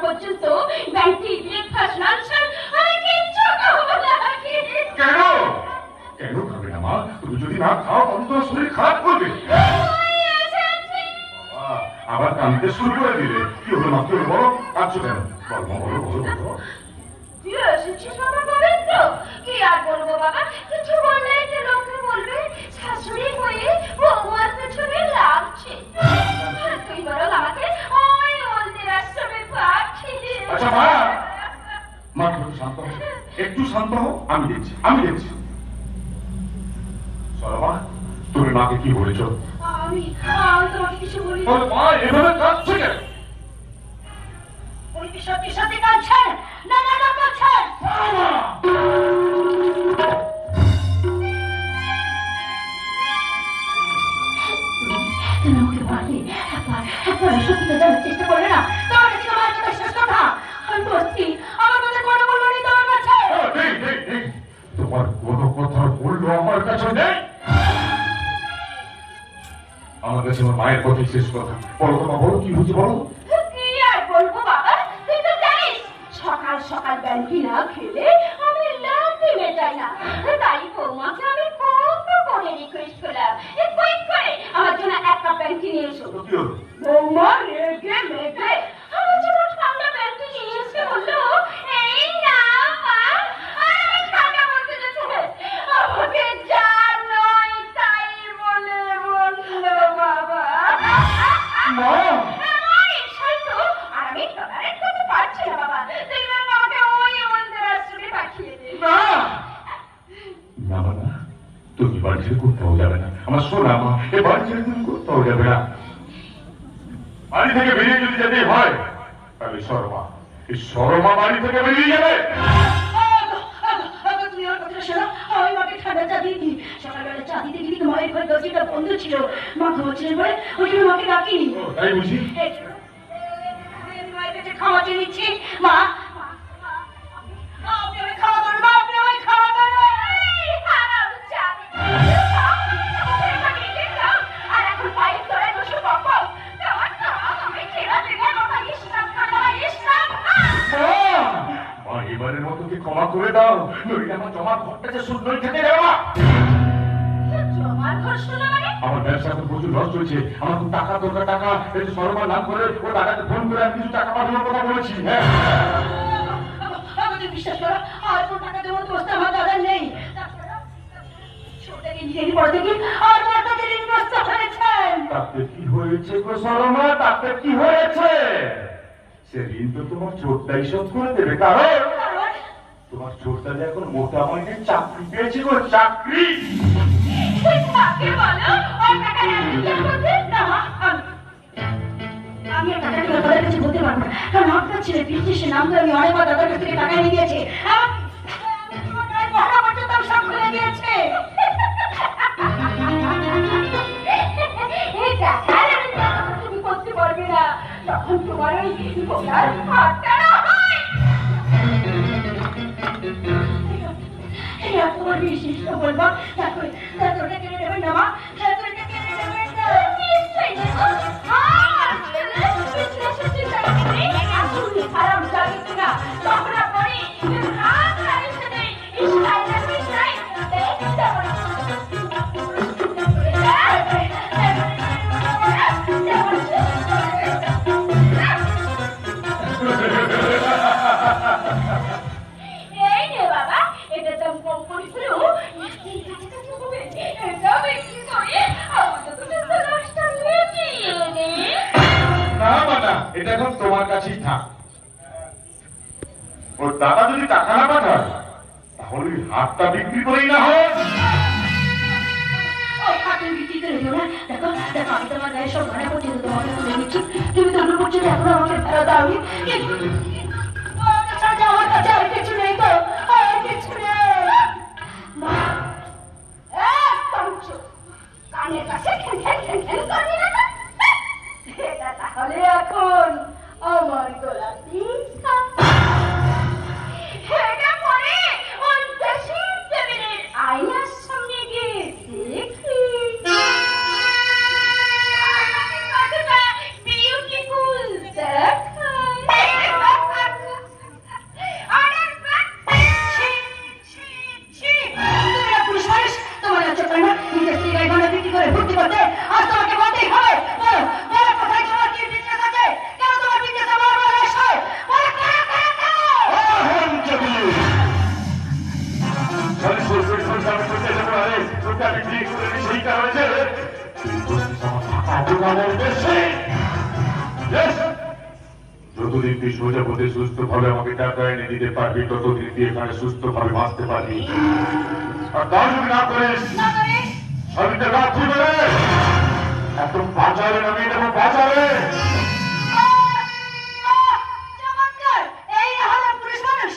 পর্যন্ত ব্যাংকটি breakfast lunch আর কিচ্ছু খাবো না। কেন কেন খাবে না মা? তুমি যদি না খাও তখন তোমার শরীর খারাপ করবে। আবার কাঁদতে শুরু করে দিলে। কি হলো মা? কি হলো বলো? কাঁদছো কেন? বলো মা, বলো বলো বলো। তুই এসেছিস বাবা পবিত্র? কি আর বলবো বাবা, কিছু বললে যে লোকে বলবে শাশুড়ি হয়ে বৌমার পেছনে লাগছে। তুই বরং আমাকে ওই মন্দির আশ্রমে পাঠিয়ে। আচ্ছা মা, মা একটু শান্ত হও, একটু শান্ত হও। আমি দেখছি আমি দেখছি। সরমা, তুমি মাকে কি বলেছো? আমি তোমাকে কিছু বলি। মা এভাবে কাঁদছে কেন? উনি কি সত্যি সত্যি কাঁদছেন? না না না কাঁদছেন। তুমি আমাকে বললে একবার সত্যিটা জানার চেষ্টা করলে না? তোমার কাছে আমার কথা শেষ কথা। আমি বলছি আমার কথা কোনো বললো নেই তোমার কাছে। তোমার কোনো কথা বললো আমার কাছে নেই? আমার কাছে আমার মায়ের কথাই শেষ কথা। বলো তোমা, বলো কি হচ্ছে বলো। কি আর বলবো বাবা, তুই তো জানিস সকাল সকাল ব্যাংকি না খেলে আমি লাভই মেটাই না। তাই বৌমাকে আমি কত করে রিকোয়েস্ট করলাম কুইক করে আমার জন্য এক কাপ ব্যাংকি নিয়ে এসো। কি হলো? বৌমা রেগে মেগে আমার জন্য ঠান্ডা ব্যাংকি নিয়ে এসে বললো এই না মা। আর আমি ঠান্ডা বলতে যেতে আমাকে যা নয় তাই বলে বললো বাবা। মা তুমি বাড়ি ছেড়ে কোথাও যাবে না। আমার সোনা মা, এ বাড়ি ছেড়ে তুমি কোথাও যাবে না। বাড়ি থেকে বেরিয়ে যদি যেতে হয় তাহলে শর্মা, এই শর্মা বাড়ি থেকে বেরিয়ে যাবে। বন্ধু ছিল মা ঘুমোচ্ছিলেন বলে ওই জন্য মাকে ডাকিনি। তাই বুঝি? খাওয়া চেয়ে নিচ্ছি মা। খাওয়া দেবেন মা, আপনি আমায় খাওয়া দেবেন। আর এখন পায়ের তলায় বসে বকো। মা এবারের মতো কি ক্ষমা করে দাও, নইলে আমার জমার ঘরটা যে সুন্দর খেতে যাবে না। জমার ঘর শোনা মানে? আমার ব্যবসা এখন প্রচুর লস চলছে। আমার খুব টাকা দরকার। টাকা এই যে শর্মা নাম করে ও টাকাতে ফোন করে আমি কিছু টাকা পাঠানোর কথা বলেছি। হ্যাঁ আমাদের বিশ্বাস করো আর কোনো টাকা দেওয়ার ব্যবস্থা আমার দাদার নেই। ছোটটাকে নিজেরই পড়ে থেকে আর বড়টাকে ঋণগ্রস্ত হয়েছেন। তাতে কি হয়েছে গো শর্মা? তাতে কি হয়েছে? সে ঋণ তো তোমার ছোটটাই শোধ করে দেবে। কারণ তোমার ছোটটা যে এখন মোটা মাইনে চাকরি পেয়েছে গো, চাকরি। আমি আর টাকাটি দাদার কাছে বলতে পারবো না, কারণ আপনার ছেলে বিদেশে নাম তো আমি অনেকবার দাদার কাছ থেকে টাকা নিয়ে গিয়েছে। সব খুলে দিয়েছে। তুমি করতে পারবে না, তখন তোমার ওই গোলার হাতটা না হয়। তোমার বিশিষ্ট বলবো ওটা কেড়ে নেবেন না মা, ওটা কেড়ে নেবেন না। নিশ্চয়ই খারাপ জানি না তখন আপনি এই নে বাবা, এটা দাম কম করেছিল। এটা বিক্রি করে আমাদের তো 10টা নিয়ে নে। না বাবা, এটা এখন তোমার কাছেই থাক। ওর দাদা যদি টাকা না পাঠায় তাহলে হাতটা বিক্রি করেই না হয়। দেখো দেখো আমি তোমার গায়ে সব ঘরে পর্যন্ত তোমাকে তুলে নিচ্ছি, তুমি তো পর্যন্ত এখন আমাকে ফেরত দাওনি। আমার কাছে আর কিছু নেই তো, আর কিছু নেই। কানের কাছে করবি না এটা তাহলে এখন আমার গোলাপি এটা পরে ওই দেশি টেবিলের আয়নার সামনে গিয়ে দেখি বিউটিফুল দেখায়। Yes! যতদিন তুই সোজা পথে সুস্থভাবে আমাকে টাকা এনে দিতে পারবি ততদিন তুই এখানে সুস্থভাবে বাঁচতে পারবি আর তা যদি না করিস সবিতা রাত্রি বেড়ে এত বাজারে নামিয়ে দেবো বাজারে চমৎকার! এই হলো পুরুষ মানুষ।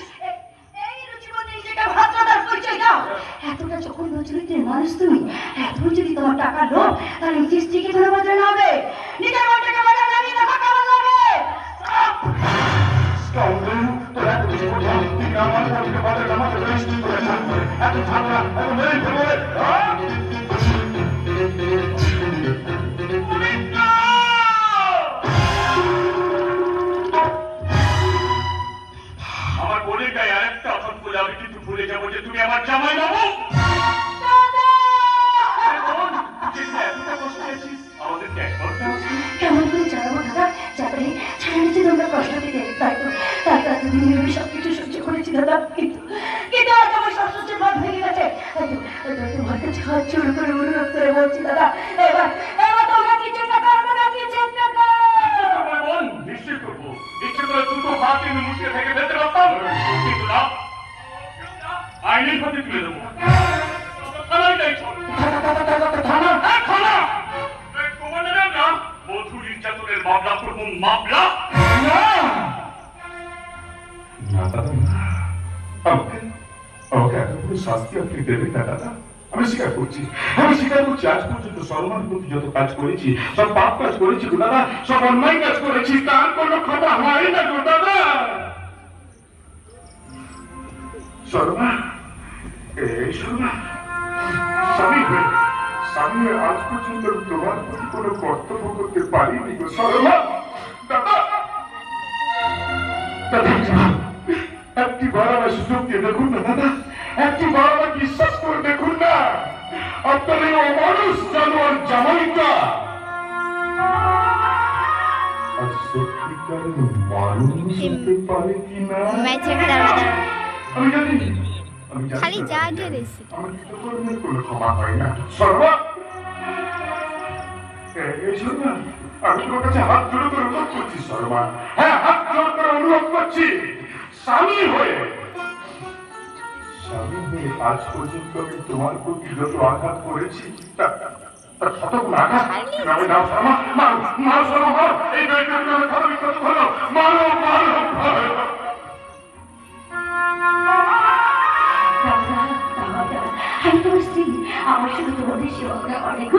এই রুচিমতী নিজেকে ভদ্রতার পরিচয় দাও। এতটা যখন রুচিমতীর মানুষ তুমি, এখন যদি তোমার টাকা লোভ, তাহলে নিজের স্ত্রীকে কোনো বদলে না হবে। নিজের মনটাকে বাজারে নামিয়ে দেখো কেমন লাগে। Scoundrel, তোর এত কিছু করতে তুই আমার মনকে বাজারে নামাতে পারিস তোর এত ঝামেলা এত মেরে ফেলবো রে আমার বোনের গায়ে আরেকটা অসৎ বলে আমি কিন্তু ভুলে যাবো যে তুমি আমার জামাই বাবু আমাদেরকে একবার কেমন করে জানাবো দাদা? যাতে ছাড়া তোমরা কষ্ট দিতে তাই তো এতদিন আমি সবকিছু সহ্য করেছি দাদা, কিন্তু আজ আমার সবকিছু বাদ ভেঙে গেছে। তোমার কাছে হাত জোড় করে অনুরোধ করে বলছি দাদা, এবার তোমরা কিছু টাকা করো না, কিছু টাকা। নিশ্চয় করবো, ইচ্ছে করে দুটো হাত আমি মুখে থেকে বেঁধে রাখতাম, কিন্তু না আইনের পথে তুলে দেবো বধূ নির্যাতনের মামলা করবো মামলা আমাকে এতগুলো শাস্তি আপনি দেবেন না দাদা আমি স্বীকার করছি আজ পর্যন্ত সলমান প্রতি যত কাজ করেছি সব পাপ কাজ করেছি গো দাদা সব অন্যায় কাজ করেছি তার কোনো ক্ষমা হয় না গো দাদা শর্মা এই শর্মা স্বামী আজ পর্যন্ত তোমার প্রতি কোনো কর্তব্য করতে পারিনি গো শর্মা দাদা একটি বার আমার সুযোগ দিয়ে দেখুন না দাদা একটি বার আমার বিশ্বাস করে দেখুন না আপনার এই অমানুষ জানোয়ার জামাইটা আর সত্যিকারের মানুষ হতে পারে কিনা আমি জানি খালি যা গেছি আমার কৃতকর্মের কোনো ক্ষমা হয় না শর্মা এই শর্মা আমি তোমার কাছে হাত জোড় করে অনুরোধ করছি শর্মা হ্যাঁ হাত জোড় করে অনুরোধ করছি স্বামী হয়ে আজ পর্যন্ত আমি তোমার প্রতি যত আঘাত করেছি কতগুলো আঘাত আমি নাও শর্মা মারো শর্মা এই মেয়েটার জন্য কত বিখ্যাত হলো মারো আমি তোমার স্ত্রী, আমার সাথে তোমাদের সেবা করা অনেক,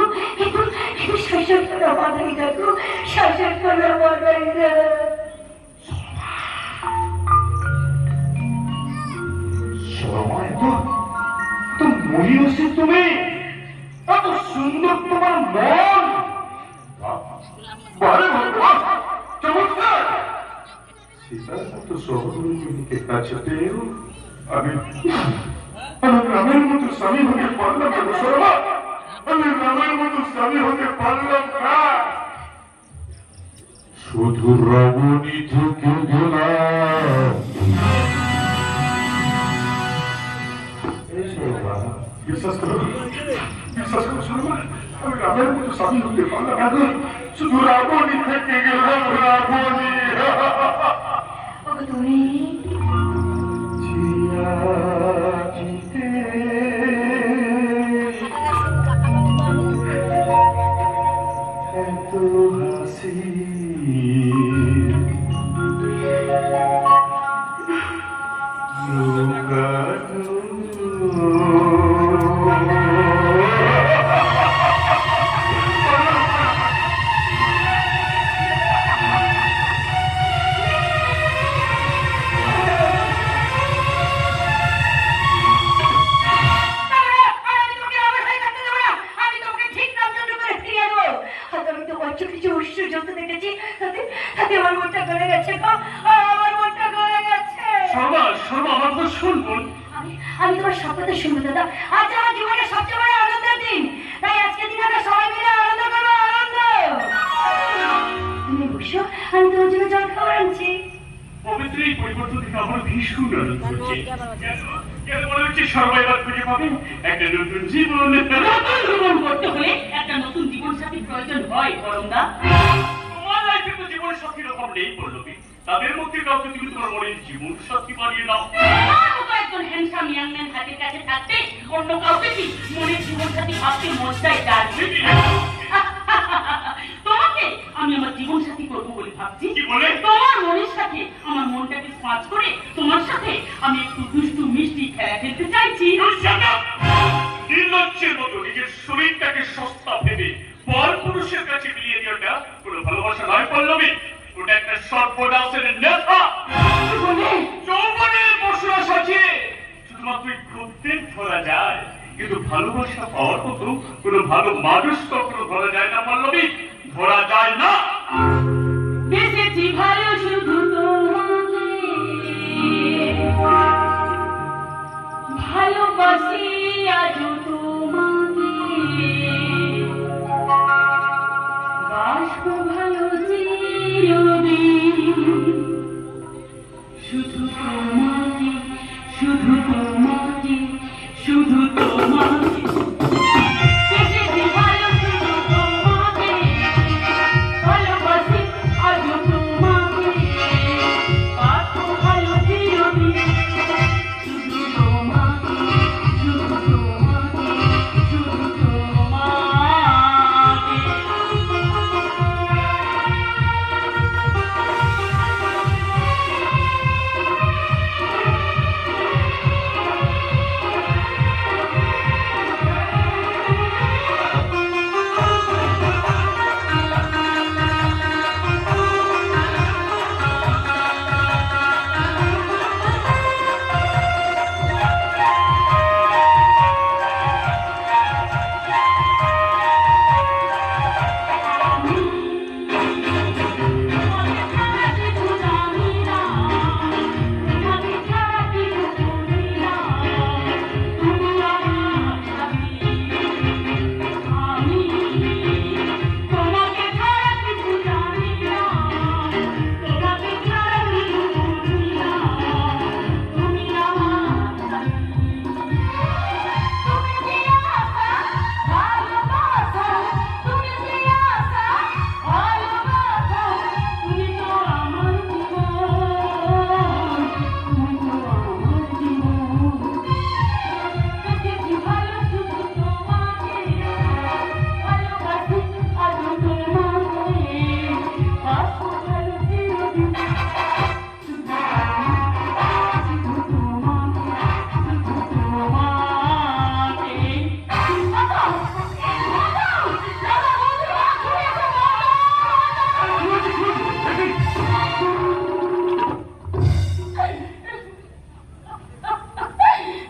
কিন্তু শাসন করা অনেক দেখো, শাসন করা অনেক। তুমি এত সুন্দর তোমার মন চমৎকার সহযোগীকে কাছে পেয়েও আমি গ্রামের মতো স্বামী হতে পারলাম না শর্মা আমি গ্রামের মতো স্বামী হতে পারলাম না শুধু রমণী থেকে গেলাম বিশ্বাস করো শর্মা আমি গ্রামের মতো স্বামী হতে পারলাম না শুধু রাবণী থেকে গেলাম রাবণী তুমি আমি তোমার স্বপ্নটা শুনবো দাদা। আজ আমার জীবনের সবচেয়ে বড় আনন্দের দিন, তাই আজকে দিন আমরা সবাই মিলে আনন্দ করবো। আনন্দ তুমি বসো, আমি তোমার জন্য জল খাবার আনছি। পবিত্র এই পরিবর্তন থেকে আমার ভীষণ আনন্দ হচ্ছে কেন মনে হচ্ছে সবাই এবার খুঁজে পাবেন একটা নতুন জীবন করতে হলে একটা নতুন জীবন সাথী প্রয়োজন হয় করন্দা। তোমার লাইফে তো জীবন অভাব নেই পল্লবী, তাদের মধ্যে কাউকে তুমি তোমার মনের জীবন সাথী বানিয়ে নাও। আমার মতো একজন হ্যান্ডসাম ইয়াং ম্যান হাতের কাছে থাকতে অন্য কাউকে কি মনের জীবন সাথী ভাবতে মন চাই তার? তোমাকে আমি আমার জীবন সাথী করবো বলে ভাবছি। কি বলে? তোমার মনের সাথে আমার মনটাকে স্পাচ করে তোমার সাথে আমি একটু দুষ্টু মিষ্টি খেলা খেলতে চাইছি। নির্লজ্জের মতো নিজের শরীরটাকে সস্তা ভেবে পর পুরুষের কাছে বিলিয়ে দেওয়াটা কোনো ভালোবাসা নয় পল্লবী, ওটা একটা সর্বনাশের নেশা। যৌবনের মশলা সাজিয়ে শুধুমাত্র ঘুরতে ধরা যায়, কিন্তু ভালোবাসা পাওয়ার মতো কোনো ভালো মানুষ কখনো ধরা যায় না পল্লবী, ধরা যায় না। বেঁচেছি ভালো শুধু তোমাকে, ভালোবাসি আজও তোমাকে, বাসবো ভালো চিরদিন শুধু তোমাকে, শুধু তোমাকে, শুধু তোমাকে। বেঁচেছি ভালো শুধু তোমাকে, ভালোবাসি আজও তোমাকে, বাসবো ভালো চিরদিন শুধু তোমাকে, শুধু তোমাকে, শুধু তোমাকে।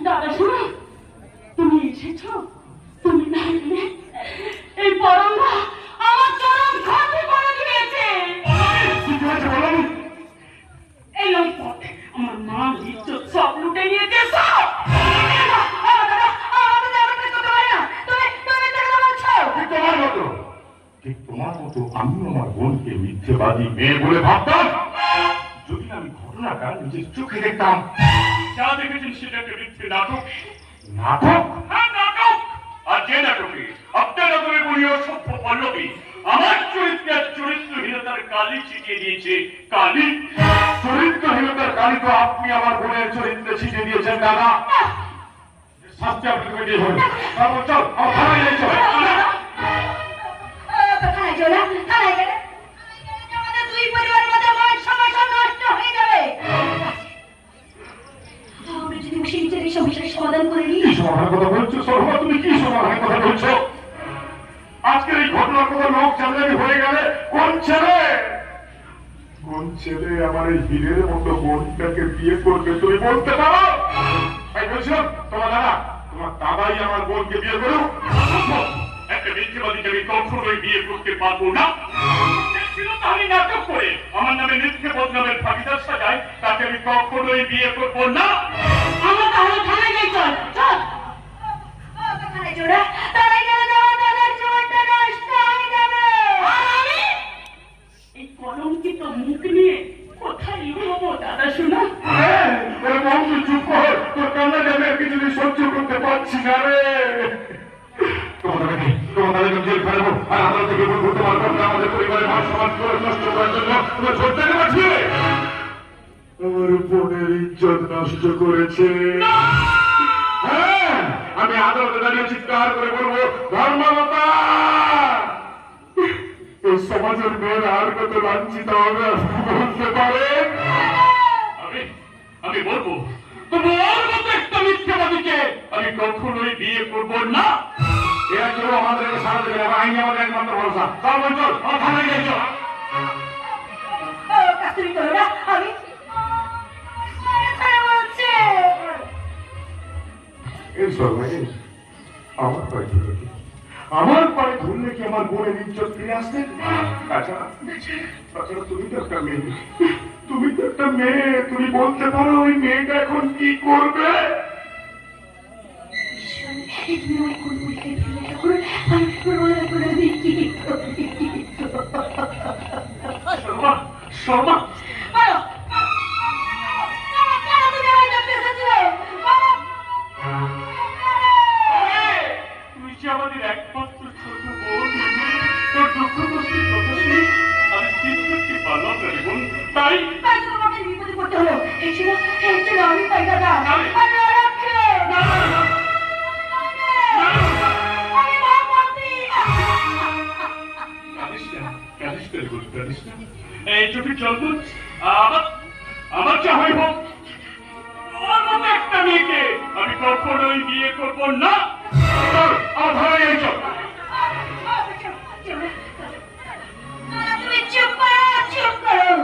দাদা শুনো, তুমি এসেছো, তুমি না এলে এই পরমা আমার চরম ক্ষতি করে দিয়েছে। এই লম্পট আমার মা ইজ্জত সব লুটে নিয়েছে। সব ঠিক তোমার মতো আমি আমার বোনকে মিথ্যেবাদী মেয়ে বলে ভাবতাম। যদি আমি ঘটনাটা নিজের চোখে দেখতাম। যা দেখেছেন সেটা একটা মিথ্যে নাটক। নাটক? হ্যাঁ, নাটক। আর যে নাটকে আপনারা করে বলি অসভ্য পল্লবী আমার চরিত্রের চরিত্রহীনতার কালি ছিটিয়ে দিয়েছে। কালি? চরিত্রহীনতার কালি তো আপনি আমার বোনের চরিত্রে ছিটিয়ে দিয়েছেন দাদা। শাস্তি আপনাকে দিয়ে হবে। চল আমার থানায় যাই, চল। থানায় চলে, থানায় গেলে আমাদের দুই পরিবারের মধ্যে মান সম্মান নষ্ট হয়ে যাবে। আমরা যদি বসে নিজের এই সমস্যার সমাধান করে নিই। কি সমাধানের কথা বলছো সরমা? তুমি কি সমাধানের কথা বলছো? আজকের এই ঘটনার কথা লোক জানাজানি হয়ে গেলে কোন ছেলে আমার এই হীরের মতো বোনটাকে বিয়ে করবে তুমি বলতে পারো? তাই বলছিলাম তোমার দাদাই আমার বোনকে বিয়ে করুক। একটা মিথ্যেবাদীকে আমি কখনোই বিয়ে করতে পারবো না। আমি নাটক করে আমার নামে মিথ্যে বদনামের ভাগিদার সাজায়, তাকে আমি কখনোই বিয়ে করবো না। আমরা তাহলে থানায় যাই, চল চল। থানায় চলে, থানায় গেলে তোমার দাদার জীবনটা নষ্ট হয়ে যাবে। আর আমি এই কলঙ্কিত মুখ নিয়ে কোথায় লুকোবো দাদা শোনা? চুপ কর, তোর কান্না যাবে কিছুদিন সহ্য করতে পারছি না রে। তোমাদের জেল ফেলবো আর আমরা থেকে বলবো তোমার আমাদের পরিবারের মান সম্মান নষ্ট করার জন্য নষ্ট করেছে। হ্যাঁ, আমি আদালতে দাঁড়িয়ে চিৎকার করে বলবো, ধর্মলতা, এই সমাজের মেয়েরা আর কত লাঞ্ছিত হবে বলতে পারেন? আমি বলবো, তোমার মতো একটা মিথ্যাবাদীকে আমি কখনোই বিয়ে করবো না। এরা কেউ আমাদেরকে সারা দেবে না, আইনি আমাদের একমাত্র ভরসা। চল বল, আমার থানায় যাই চল। কাস্তুরি করো না, আমি বলছে এই সবাই আমার পায়ে ধরলে কি, আমার পায়ে ধরলে কি আমার বোনের ইজ্জত ফিরে আসতে? তাছাড়া তুমি তো একটা মেয়ে, তুমি তো একটা মেয়ে, তুমি বলতে পারো ওই মেয়েটা এখন কি করবে? শর্মা, শর্মা, তুই যে আমাদের একমাত্র ছোট বোন, তোর দুঃখ কষ্টের কথা শুনে আমি স্থির করতে পারলাম না রে বোন। তাই এই চোখে চল আমার যা হয় হোক, আমার মতো একটা মেয়েকে আমি কখনোই বিয়ে করবো না। আমার ভালো এই চল। তুমি চুপ করো, চুপ করো।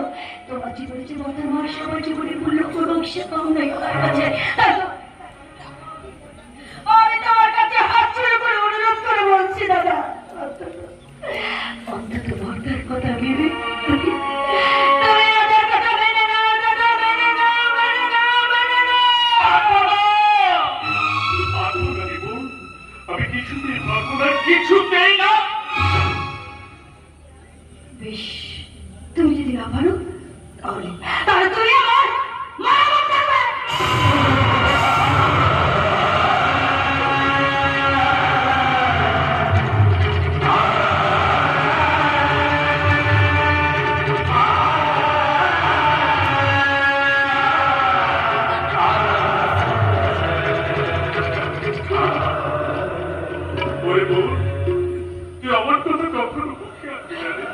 তোমার জীবনে যে কথা আমার সবার জীবনে মূল্য কোনো অংশে কম নেই আমার কাছে। আমি তোমার কাছে হাত জোড় করে অনুরোধ করে বলছি দাদা, অন্তত ভর্তার কথা ভেবে তুমি ওদের কথা মেনে নাও দাদা, মেনে নাও, মেনে নাও, মেনে নাও। আমি কিছুতেই পারবো না, কিছুতেই না। বেশ, তুমি যদি না পারো তাহলে তাহলে তুমি আমার মা বলতে পারবে। ওরে বোন, তুই আমার কথা কখনো মুখে আনবি না রে।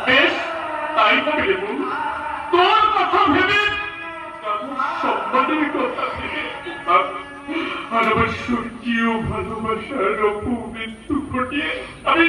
বেশ, তাই হবে রে বোন। তোর কথা ভেবে, সম্মানের কথা ভেবে, আর আমার স্বর্গীয় ভালোবাসার অপমৃত্যু ঘটিয়ে আমি